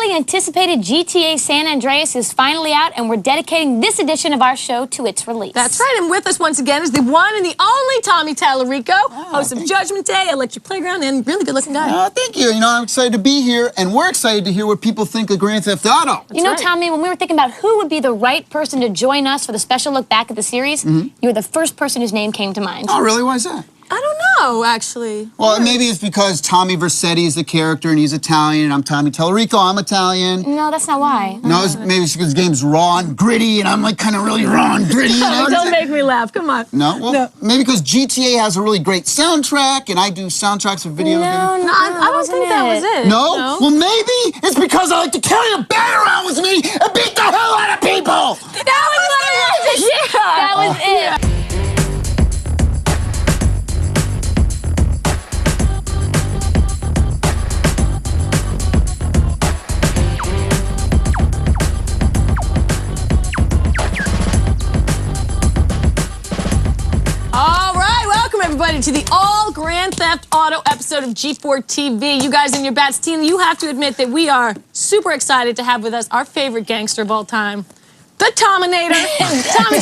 highly anticipated GTA San Andreas is finally out, and we're dedicating this edition of our show to its release. That's right, and with us once again is the one and the only Tommy Tallarico, host of Judgment Day, Electric Playground, and really good-looking guy. Thank you. You know, I'm excited to be here, and we're excited to hear what people think of Grand Theft Auto. You know, Tommy, when we were thinking about who would be the right person to join us for the special look back at the series, you were the first person whose name came to mind. Oh, really? Why is that? I don't know, actually. Well, maybe it's because Tommy Vercetti is the character, and he's Italian, and I'm Tommy Tallarico, I'm Italian. No, that's not why. No, maybe it's because the game's raw and gritty, and I'm like kind of really raw and gritty. You know? Don't make me laugh, come on. No? Well, maybe because GTA has a really great soundtrack, and I do soundtracks for video games. No, I don't think that was it. No? Well, maybe it's because I like to carry a bat around with me and beat the hell out of people! That was it! Yeah! That was it. Everybody to the all Grand Theft Auto episode of G4TV. You guys and your bats team, you have to admit that we are super excited to have with us our favorite gangster of all time, the Tominator,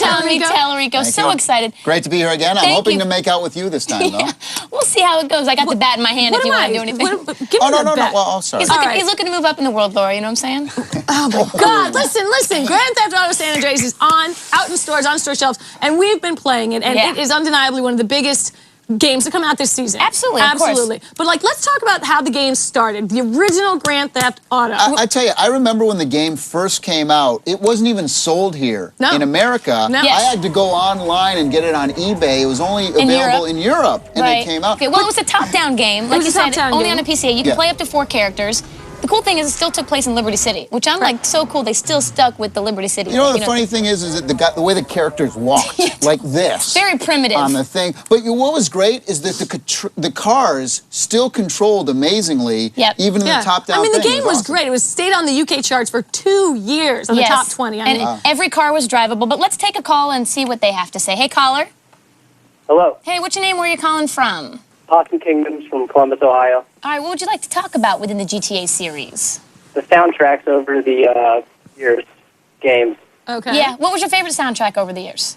Tommy Tallarico. So excited. Great to be here again. I'm hoping to make out with you this time, though. We'll see how it goes. I got the bat in my hand if you want to do anything. Give me the bat. Well, sorry. He's looking to move up in the world, Laura. You know what I'm saying? Oh my God! Listen. Grand Theft Auto San Andreas is out in stores, on store shelves, and we've been playing it, and it is undeniably one of the biggest games to come out this season. Absolutely, of course. But let's talk about how the game started. The original Grand Theft Auto. I tell you, I remember when the game first came out, it wasn't even sold here in America. No. I had to go online and get it on eBay. It was only available in Europe, and it came out. Okay, well, it was a top-down game. Like you said, only on a PC. You can play up to 4 characters. The cool thing is it still took place in Liberty City, which I'm like so cool. They still stuck with the Liberty City. You know, the funny thing is that the way the characters walked, like this. Very primitive. On the thing. But what was great is that the cars still controlled amazingly, even in the top-down I mean, the game was great. It was stayed on the UK charts for 2 years on the top 20. I mean, every car was drivable. But let's take a call and see what they have to say. Hey, caller. Hello. Hey, what's your name? Where are you calling from? Possum Kingdoms from Columbus, Ohio. All right, what would you like to talk about within the GTA series? The soundtracks over the years, games. Okay. Yeah, what was your favorite soundtrack over the years?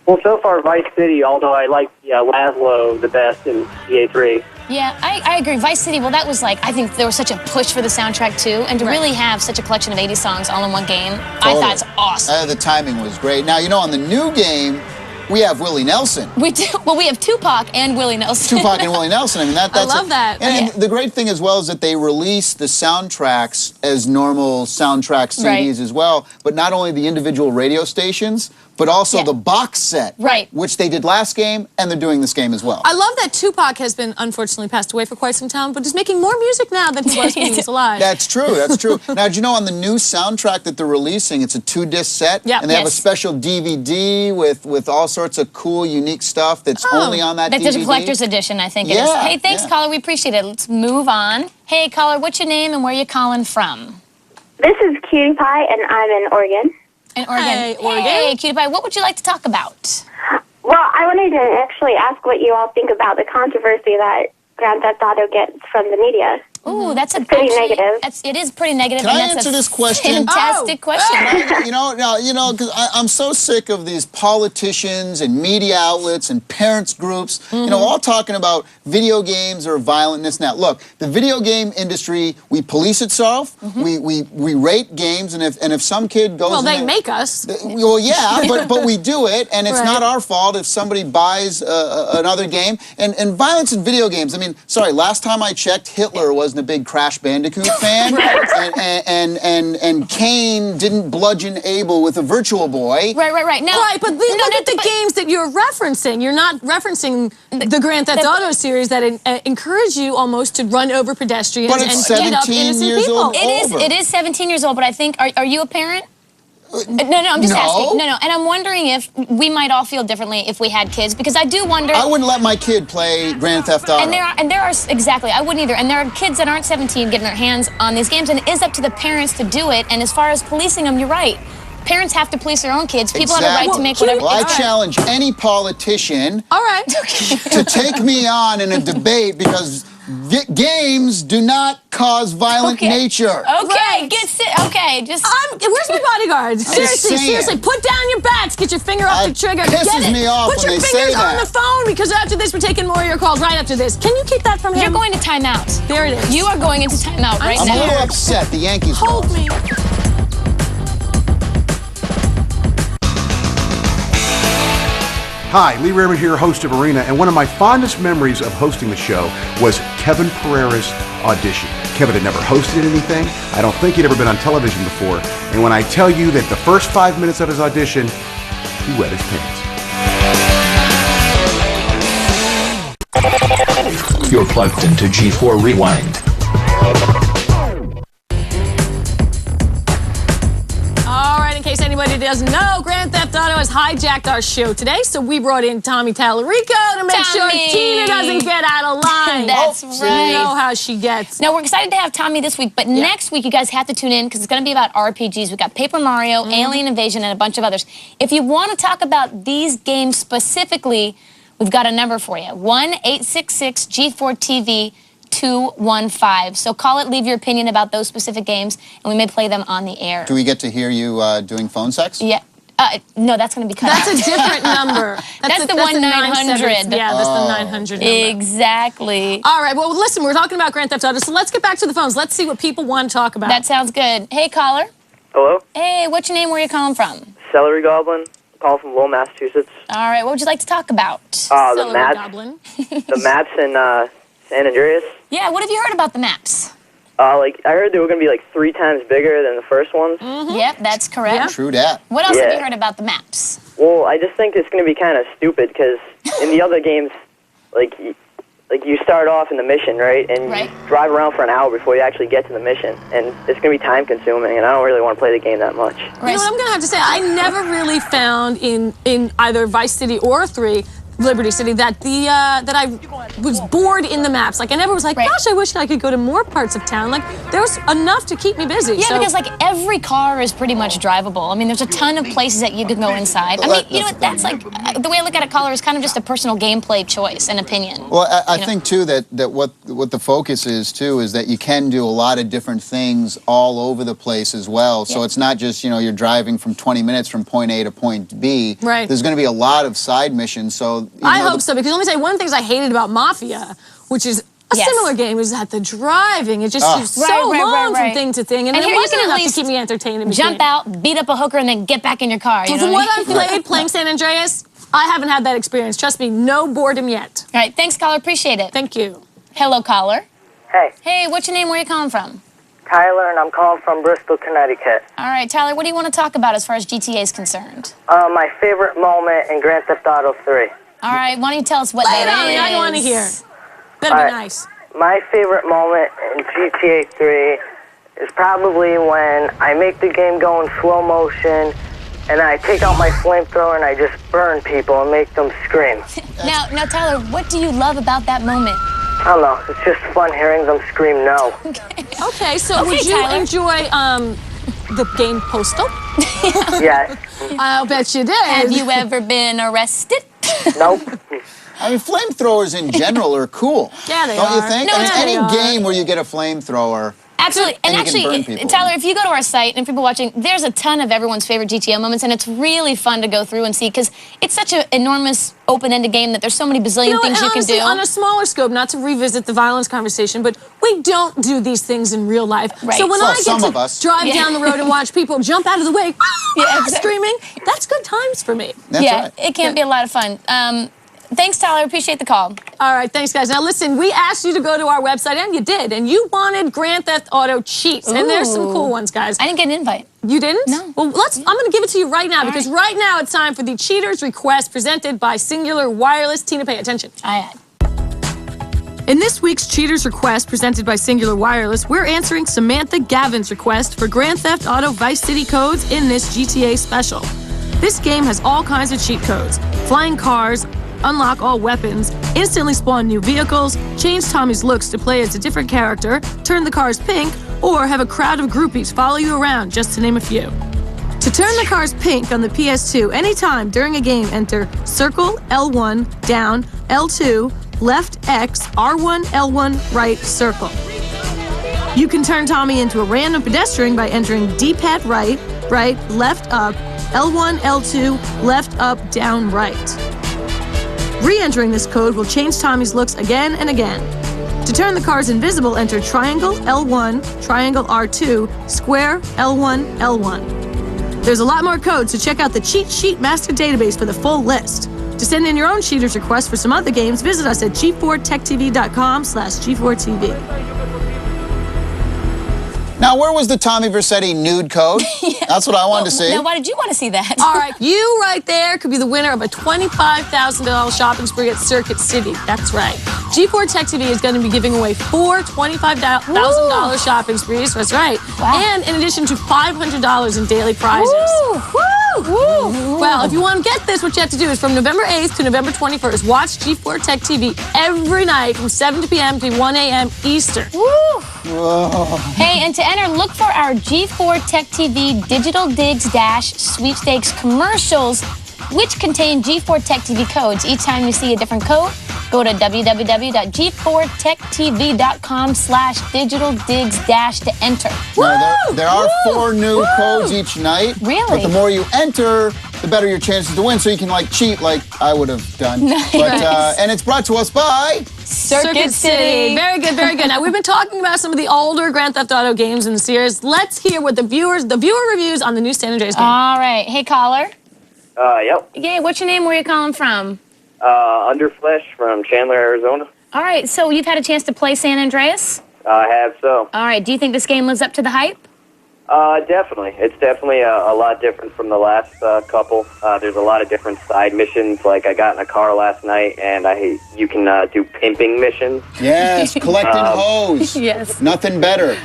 Well, so far, Vice City, although I like Laszlo the best in GA3. Yeah, I agree. Vice City, well, that was like, I think there was such a push for the soundtrack, too, and to really have such a collection of 80 songs all in one game, I thought it's awesome. The timing was great. Now, you know, on the new game, we have Willie Nelson. We do. Well, we have Tupac and Willie Nelson. Tupac and Willie Nelson. I mean, that's I love that. And the great thing as well is that they release the soundtracks as normal soundtrack CDs as well, but not only the individual radio stations, but also the box set, which they did last game, and they're doing this game as well. I love that Tupac has been unfortunately passed away for quite some time, but is making more music now than he was when he was alive. That's true, that's true. Now, did you know on the new soundtrack that they're releasing, it's a 2-disc set, and they have a special DVD with all sorts of cool, unique stuff that's only on that DVD. There's a collector's edition, I think it is. Hey, thanks, caller. We appreciate it. Let's move on. Hey, caller, what's your name and where are you calling from? This is Cutie Pie, and I'm in Oregon. In Oregon. Hey, Oregon. Hey, Cutie Pie, what would you like to talk about? Well, I wanted to actually ask what you all think about the controversy that Grand Theft Auto gets from the media. Ooh, that's pretty negative. It is pretty negative. Can I answer this question? Fantastic question. You know, because I'm so sick of these politicians and media outlets and parents groups, you know, all talking about video games or violentness. Now, look, the video game industry, we police itself. We rate games, and if some kid goes, well, they make us. Well, yeah, but we do it, and it's not our fault if somebody buys another game. And violence in video games. I mean, sorry, last time I checked, Hitler wasn't a big Crash Bandicoot fan, and Cain didn't bludgeon Abel with a Virtual Boy. Right. Now, but look at the games that you're referencing. You're not referencing the Grand Theft Auto series that encourage you almost to run over pedestrians and beat up innocent people. It is 17 years old, but I think, are you a parent? No, I'm just asking. No, and I'm wondering if we might all feel differently if we had kids, because I do wonder. I wouldn't let my kid play Grand Theft Auto. And there are exactly, I wouldn't either. And there are kids that aren't 17 getting their hands on these games, and it is up to the parents to do it. And as far as policing them, you're right. Parents have to police their own kids. People have a right to make whatever. Well, I challenge any politician to take me on in a debate, because Games do not cause violent nature. Okay, okay, just... Where's my bodyguard? Seriously, put down your bats. Get your finger off the trigger. Pisses me off Put when your they say fingers on that. the phone, because after this, we're taking more of your calls right after this. Can you keep that from him? You're going to timeout. There it is. You are going into timeout right now. I'm a little upset. The Yankees Hold lost. me. Hi, Lee Raymond here, host of Arena, and one of my fondest memories of hosting the show was Kevin Pereira's audition. Kevin had never hosted anything. I don't think he'd ever been on television before. And when I tell you that the first 5 minutes of his audition, he wet his pants. You're plugged into G4 Rewind. All right, in case anybody doesn't know, Grand Theft Auto has hijacked our show today, so we brought in Tommy Tallarico to make sure Tina doesn't get out of line. That's right. You know how she gets. Now, we're excited to have Tommy this week, but next week you guys have to tune in because it's going to be about RPGs. We've got Paper Mario, Alien Invasion, and a bunch of others. If you want to talk about these games specifically, we've got a number for you, 1-866-G4TV. 215. So call it, leave your opinion about those specific games, and we may play them on the air. Do we get to hear you doing phone sex? Yeah. No, that's going to be cut out. That's a different number. That's the 1-900. Yeah, that's the 900 number. Exactly. All right, well, listen, we're talking about Grand Theft Auto, so let's get back to the phones. Let's see what people want to talk about. That sounds good. Hey, caller. Hello? Hey, what's your name? Where are you calling from? Celery Goblin. Calling from Lowell, Massachusetts. All right, what would you like to talk about? The maps in San Andreas. Yeah, what have you heard about the maps? I heard they were going to be 3 times bigger than the first ones. Yep, that's correct. Yeah. True that. What else have you heard about the maps? Well, I just think it's going to be kind of stupid because in the other games, you start off in the mission, right? And you drive around for an hour before you actually get to the mission. And it's going to be time consuming, and I don't really want to play the game that much. You know what I'm going to have to say? I never really found in either Vice City or 3 Liberty City that that I was bored in the maps. I never was like, gosh, I wish I could go to more parts of town. There was enough to keep me busy. Yeah, because every car is pretty much drivable. I mean, there's a ton of places that you can go inside. I mean, you know what? That's the way I look at it, caller, is kind of just a personal gameplay choice and opinion. Well, I think too that what the focus is too is that you can do a lot of different things all over the place as well. So it's not just you're driving from 20 minutes from point A to point B. Right. There's going to be a lot of side missions. So I hope so, because let me say one of the things I hated about Mafia, which is a similar game, is that the driving, it just was so long from thing to thing, and it wasn't enough to keep me entertained. In jump out, beat up a hooker, and then get back in your car. From what I've playing San Andreas, I haven't had that experience. Trust me, no boredom yet. All right, thanks, caller. Appreciate it. Thank you. Hello, caller. Hey. Hey, what's your name? Where are you calling from? Tyler, and I'm calling from Bristol, Connecticut. All right, Tyler, what do you want to talk about as far as GTA is concerned? My favorite moment in Grand Theft Auto 3. All right, why don't you tell us what Lay it that on me, is? I want to hear. Better be nice. My favorite moment in GTA 3 is probably when I make the game go in slow motion and I take out my flamethrower and I just burn people and make them scream. Now, Tyler, what do you love about that moment? I don't know. It's just fun hearing them scream no. Okay, so would you enjoy the game Postal? Yes. I'll bet you did. Have you ever been arrested? Nope. I mean, flamethrowers in general are cool. Yeah, they Don't are. you think? No, I mean, yeah, any they are. game where you get a flamethrower. Absolutely. And you can burn actually, people. Tyler, if you go to our site and people watching, there's a ton of everyone's favorite GTA moments, and it's really fun to go through and see because it's such an enormous, open-ended game that there's so many bazillion things you can do. On a smaller scope, not to revisit the violence conversation, but we don't do these things in real life. Right. So when Well, I some get of to us. drive down the road and watch people jump out of the way, Exactly. screaming, that's good times for me. That's right. It can be a lot of fun. Thanks, Tyler. Appreciate the call. All right, thanks, guys. Now, listen, we asked you to go to our website, and you did, and you wanted Grand Theft Auto cheats, and there's some cool ones, guys. I didn't get an invite. You didn't? No. Well, I'm going to give it to you right now, because right now it's time for the Cheater's Request presented by Singular Wireless. Tina, pay attention. In this week's Cheater's Request presented by Singular Wireless, we're answering Samantha Gavin's request for Grand Theft Auto Vice City codes in this GTA special. This game has all kinds of cheat codes: flying cars, unlock all weapons, instantly spawn new vehicles, change Tommy's looks to play as a different character, turn the cars pink, or have a crowd of groupies follow you around, just to name a few. To turn the cars pink on the PS2 anytime during a game, enter circle, L1, down, L2, left X, R1, L1, right circle. You can turn Tommy into a random pedestrian by entering D-pad right, left up, L1, L2, left up, down, right. Re-entering this code will change Tommy's looks again and again. To turn the cars invisible, enter triangle, L1, triangle, R2, square, L1, L1. There's a lot more code, so check out the Cheat Sheet Master Database for the full list. To send in your own cheaters requests for some other games, visit us at G4TechTV.com/G4TV. Now, where was the Tommy Vercetti nude code? That's what I wanted to see. Now, why did you want to see that? All right, you right there could be the winner of a $25,000 shopping spree at Circuit City. That's right. G4 Tech TV is going to be giving away 4 $25,000 shopping sprees. That's right. Wow. And in addition to $500 in daily prizes. Woo! Woo! Well, if you want to get this, what you have to do is from November 8th to November 21st, watch G4 Tech TV every night from 7 p.m. to 1 a.m. Eastern. Woo! Hey, and to enter, look for our G4 Tech TV Digital Digs Dash sweepstakes commercials, which contain G4 Tech TV codes. Each time you see a different code, go to www.g4techtv.com/digitaldigs- to enter. Now, there are 4 new codes each night. Really? But the more you enter, the better your chances to win. So you can cheat like I would have done. Nice. But and it's brought to us by Circuit City. Very good, very good. Now, we've been talking about some of the older Grand Theft Auto games in the series. Let's hear what the viewer reviews on the new San Andreas game. All right. Hey, caller. Yep. Yeah, what's your name? Where are you calling from? Underflesh from Chandler, Arizona. All right, so you've had a chance to play San Andreas? I have so. All right, do you think this game lives up to the hype? Definitely. It's definitely a lot different from the last couple. There's a lot of different side missions. Like I got in a car last night, and you can do pimping missions. yes, collecting hose. Yes. Nothing better.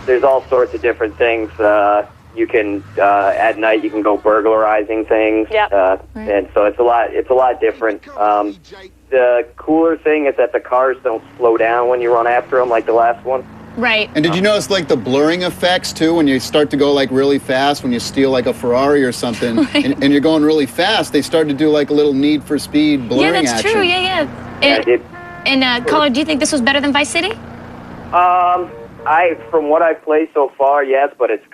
There's all sorts of different things. You can at night you can go burglarizing things. Yep. And so it's a lot different. The cooler thing is that the cars don't slow down when you run after them like the last one. Right. And did you notice the blurring effects too when you start to go really fast when you steal a Ferrari or something and you're going really fast? They start to do a little Need for Speed blurring action. Yeah, that's true. Yeah. And caller, do you think this was better than Vice City? From what I've played so far, yes, but it's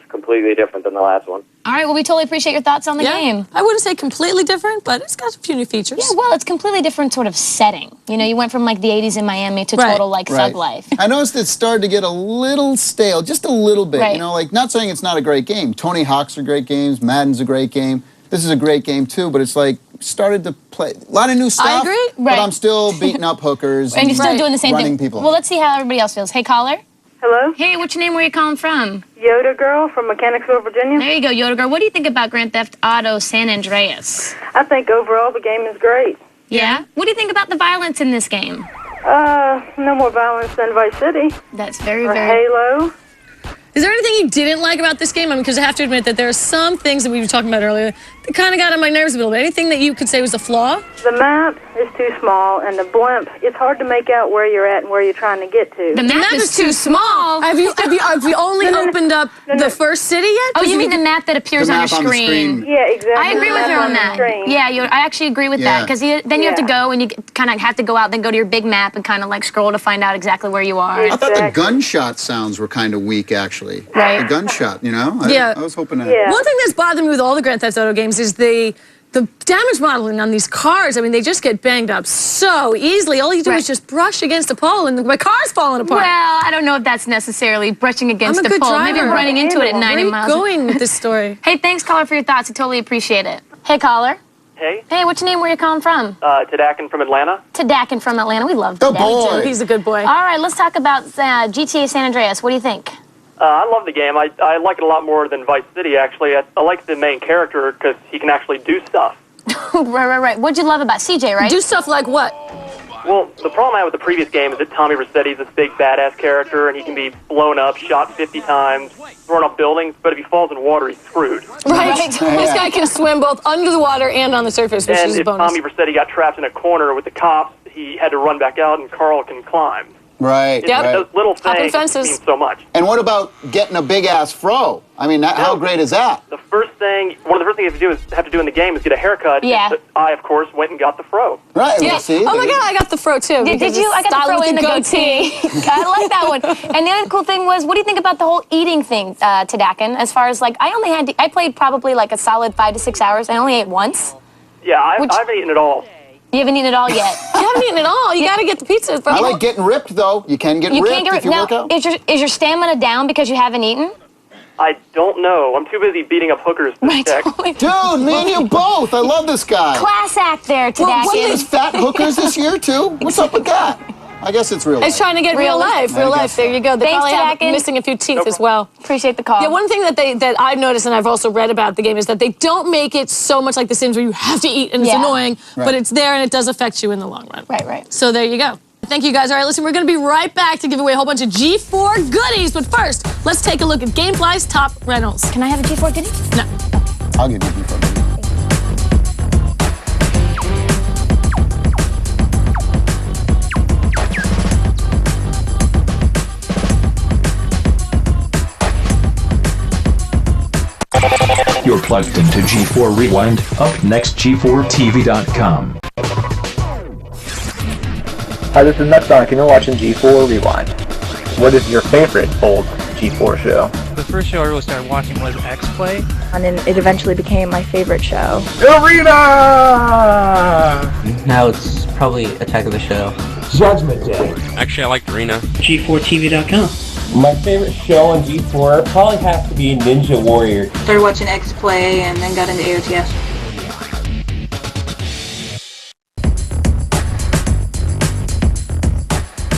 completely different than the last one. All right, well, we totally appreciate your thoughts on the game. I wouldn't say completely different, but it's got a few new features. Yeah, well, it's completely different sort of setting. You know, you went from the 80s in Miami to total thug life. I noticed it started to get a little stale, just a little bit. Right. You know, not saying it's not a great game. Tony Hawk's are great games. Madden's a great game. This is a great game too, but it's started to play a lot of new stuff. I agree. But I'm still beating up hookers And you're still doing the same running thing. people. Well, let's see how everybody else feels. Hey, caller. Hello? Hey, what's your name? Where are you calling from? Yoda Girl from Mechanicsville, Virginia. There you go, Yoda Girl. What do you think about Grand Theft Auto San Andreas? I think overall the game is great. Yeah? What do you think about the violence in this game? No more violence than Vice City That's very, or very... Halo. Is there anything you didn't like about this game? I mean, because I have to admit that there are some things that we were talking about earlier that kind of got on my nerves a little bit. Anything that you could say was a flaw? The map is too small, and the blimp, it's hard to make out where you're at and where you're trying to get to. The map is too small. Have you only opened up the first city yet? Oh, you mean the map that appears The on your map on the screen. Yeah, exactly. I agree with her on that. Yeah, I actually agree with that because then you have to go and you kind of have to go out, then go to your big map and kind of scroll to find out exactly where you are. I thought the gunshot sounds were kind of weak, actually. Right. The gunshot, you know? Yeah. I was hoping that. Yeah. One thing that's bothered me with all the Grand Theft Auto games is the damage modeling on these cars. I mean, they just get banged up so easily. All you do is just brush against the pole and my car's falling apart. Well, I don't know if that's necessarily brushing against I'm a the good pole. driver. Maybe running into it at 90 Where miles. are you going with this story? Hey, thanks, caller, for your thoughts. I totally appreciate it. Hey, caller. Hey. Hey, what's your name? Where are you calling from? Tadakin from Atlanta. Tadakin from Atlanta. We love Good Tadakin. boy. He's a good boy. All right, let's talk about GTA San Andreas. What do you think? I love the game. I like it a lot more than Vice City, actually. I like the main character because he can actually do stuff. Right. What'd you love about CJ, right? Do stuff like what? Well, the problem I have with the previous game is that Tommy Vercetti's this big badass character, and he can be blown up, shot 50 times, thrown off buildings, but if he falls in water, he's screwed. Right. This guy can swim both under the water and on the surface, which And is a if bonus. Tommy Vercetti got trapped in a corner with the cops, he had to run back out, and Carl can climb. Right, Yep. right. Those little Hopping things fences. mean so much. And what about getting a big-ass fro? I mean, how great is that? The first thing, one of the first things you have to do in the game is get a haircut. Yeah. And I, of course, went and got the fro. Right, Yeah. well, see? Oh my God, I got the fro too. Did you? I got to throw in the goatee. I like that one. And the other cool thing was, what do you think about the whole eating thing, Tadakin? As far as like, I played probably like a solid 5 to 6 hours. I only ate once. Yeah, I haven't eaten it all. You haven't eaten it all yet. You haven't eaten it all. You got to get the pizza. I like getting ripped, though. You can get ripped if you now, work out. is your stamina down because you haven't eaten? I don't know. I'm too busy beating up hookers to Right, check. totally. Dude, me and you both. I love this guy. Class act there, Tadakin. There's fat hookers this year, too? What's up with that? I guess it's real life. It's trying to get real life. Real life. There you go. They Thanks, probably have Tadakin. missing a few teeth as well. Appreciate the call. Yeah, one thing that I've noticed and I've also read about the game is that they don't make it so much like The Sims where you have to eat and it's annoying, but it's there and it does affect you in the long run. Right, right. So there you go. Thank you guys. All right, listen, we're going to be right back to give away a whole bunch of G4 goodies. But first, let's take a look at Gamefly's top rentals. Can I have a G4 goodie? No. I'll give you G4. You're plugged into G4 Rewind. Up next, G4TV.com. Hi, this is Nutdog, and you're watching G4 Rewind. What is your favorite old G4 show? The first show I really started watching was X-Play. And then it eventually became my favorite show. Arena! Now it's probably Attack of the Show. Judgment Day. Actually, I like Arena. G4TV.com. My favorite show on G4 probably has to be Ninja Warrior. Started watching X-Play and then got into AOTS.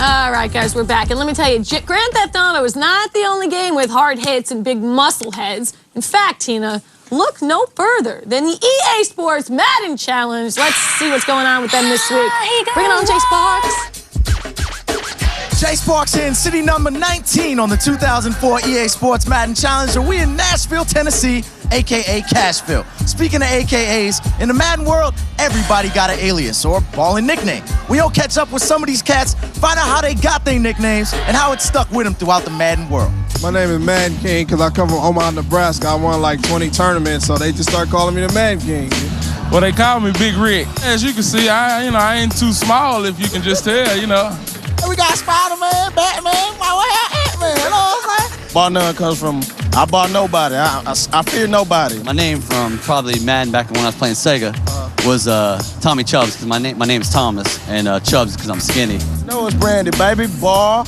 All right, guys, we're back. And let me tell you, Grand Theft Auto is not the only game with hard hits and big muscle heads. In fact, Tina, look no further than the EA Sports Madden Challenge. Let's see what's going on with them this week. Bring it on, Jay Sparks. Jay Sparks here in city number 19 on the 2004 EA Sports Madden Challenge, and we in Nashville, Tennessee, a.k.a. Cashville. Speaking of AKAs, in the Madden world, everybody got an alias or ballin' nickname. We'll catch up with some of these cats, find out how they got their nicknames, and how it stuck with them throughout the Madden world. My name is Madden King because I come from Omaha, Nebraska. I won like 20 tournaments, so they just start calling me the Madden King. Well, they call me Big Rick. As you can see, I ain't too small, if you can just tell, you know. We got Spider-Man, Batman, Ant-Man, you know what I'm saying? Bar none comes from, I bar nobody, I fear nobody. My name from probably Madden back when I was playing Sega was Tommy Chubbs, because my name is Thomas, and Chubbs because I'm skinny. You know it's branded, baby, bar.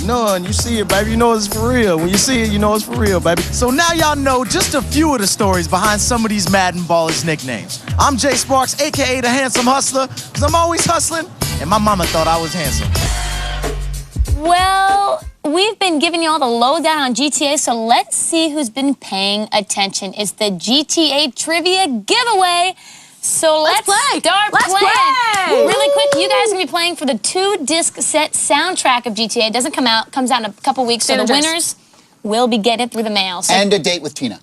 None, you see it, baby, you know it's for real. When you see it, you know it's for real, baby. So now y'all know just a few of the stories behind some of these Madden ballers' nicknames. I'm Jay Sparks, a.k.a. the Handsome Hustler, because I'm always hustling, and my mama thought I was handsome. Well, we've been giving you all the lowdown on GTA, so let's see who's been paying attention. It's the GTA Trivia Giveaway. So let's play. Start Let's playing. play. Really quick, you guys are going to be playing for the 2-disc set soundtrack of GTA. It doesn't comes out in a couple weeks, so the winners will be getting it through the mail. So And a date with Tina.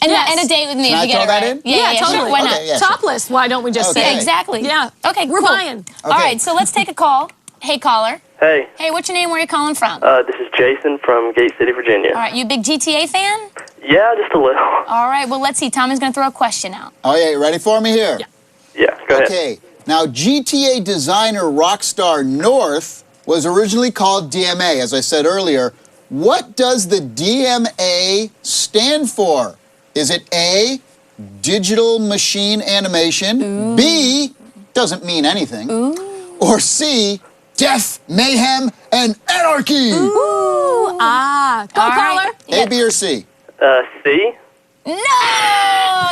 and a date with me Can if I you get throw it that right. in? Yeah, totally. sure. Why not? Okay, yeah, sure. Topless. Why don't we just Okay. say? Exactly. Yeah. Okay, We're cool. buying. All right, so let's take a call. Hey, caller. Hey, Hey, what's your name? Where are you calling from? this is Jason from Gate City, Virginia. All right, you a big GTA fan? Yeah, just a little. All right, well, let's see. Tommy's going to throw a question out. Oh, yeah, you ready for me here? Yeah, go ahead. Okay, now GTA designer Rockstar North was originally called DMA, as I said earlier. What does the DMA stand for? Is it A, digital machine animation, B, doesn't mean anything, or C, death, mayhem, and anarchy? Go All caller. A, B, or C? C? No!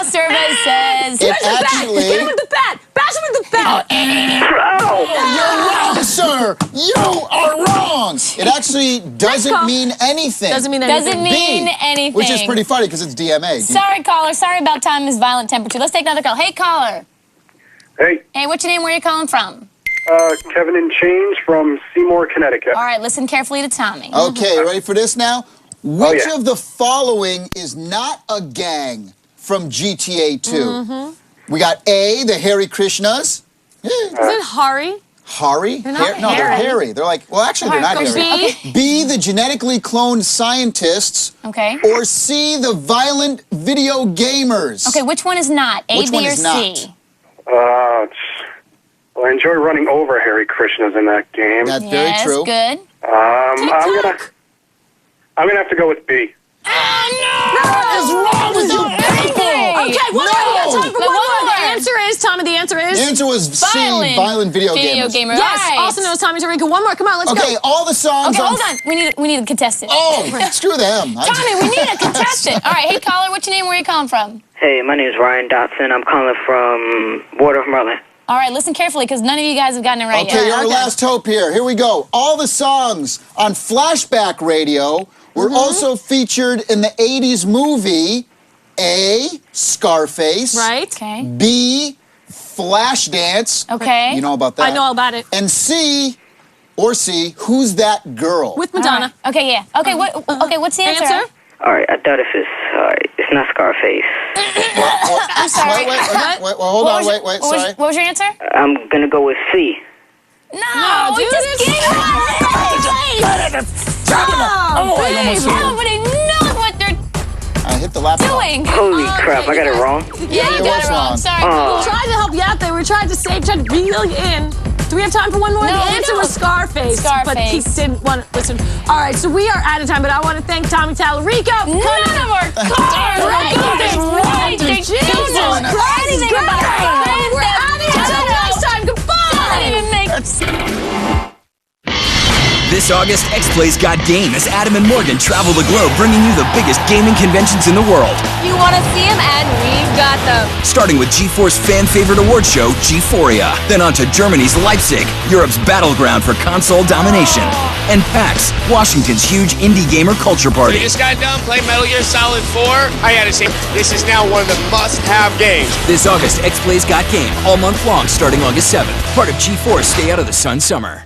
Survey says. It actually... Hit him with the bat. Bash him with the bat. You're wrong, sir. You are wrong. It actually doesn't mean anything. Doesn't mean anything. Doesn't mean anything. Which is pretty funny because it's DMA. Sorry, caller. Sorry about Tommy's violent temperature. Let's take another call. Hey, caller. Hey. Hey, what's your name? Where are you calling from? Kevin in Chains from Seymour, Connecticut. All right, listen carefully to Tommy. Okay, ready for this now? Which yeah. of the following is not a gang from GTA 2? We got A, the Hare Krishnas. Is it Hari? Hari? They're not No, they're hairy. hairy. They're like, well, actually, they're not Hard. hairy. B? B, the genetically cloned scientists. Okay. Or C, the violent video gamers. Okay, which one is not? A, Which B, one or is C? not? Well, I enjoy running over Harry Krishnas in that game. That's Yes, very true. good. I'm gonna have to go with B. What is wrong with you people? Okay, one more. We got time for No, one more. one The more. answer is, Tommy, the answer is? The answer was C, violent video gamers. gamer. Yes, Right. also knows Tommy Tarica. One more. Come on, let's Okay, go. all the songs Okay, hold on. We need a contestant. Oh, screw them. Tommy, we need a contestant. All right, hey caller, what's your name? Where are you calling from? Hey, my name is Ryan Dotson. I'm calling from Border of Maryland. All right, listen carefully because none of you guys have gotten it right Okay, yet. you're our last hope here. Here we go. All the songs on Flashback Radio were also featured in the 80s movie A, Scarface. Right. Okay. B, Flashdance. Okay. You know about that. I know all about it. And C, Who's That Girl? With Madonna. All right. Okay, yeah. Okay, what's the answer? All right, I thought it's not Scarface. I'm sorry. Wait, hold on, sorry. What was your answer? I'm gonna go with C. No, dude, just get Nobody knows what they're I hit the laptop. doing. Holy crap, I got it wrong. Yeah, you got it wrong. Sorry. We tried to help you out there. We tried to save, tried to reel you in. Do we have time for one more? No, The we answer don't. was Scarface. But he didn't want to listen. All right, so we are out of time, but I want to thank Tommy Tallarico. None of our cars are right. They Jesus don't know Christ, anything girl. about it. We're out of here. Until next time. Goodbye. Doesn't even make This August, X-Play's got game as Adam and Morgan travel the globe bringing you the biggest gaming conventions in the world. You want to see them, and we've got them. Starting with G4's fan-favorite award show, G4ia. Then on to Germany's Leipzig, Europe's battleground for console domination. And PAX, Washington's huge indie gamer culture party. We just got done playing Metal Gear Solid 4. I gotta say, this is now one of the must-have games. This August, X-Play's got game all month long starting August 7th. Part of G4's Stay Out of the Sun Summer.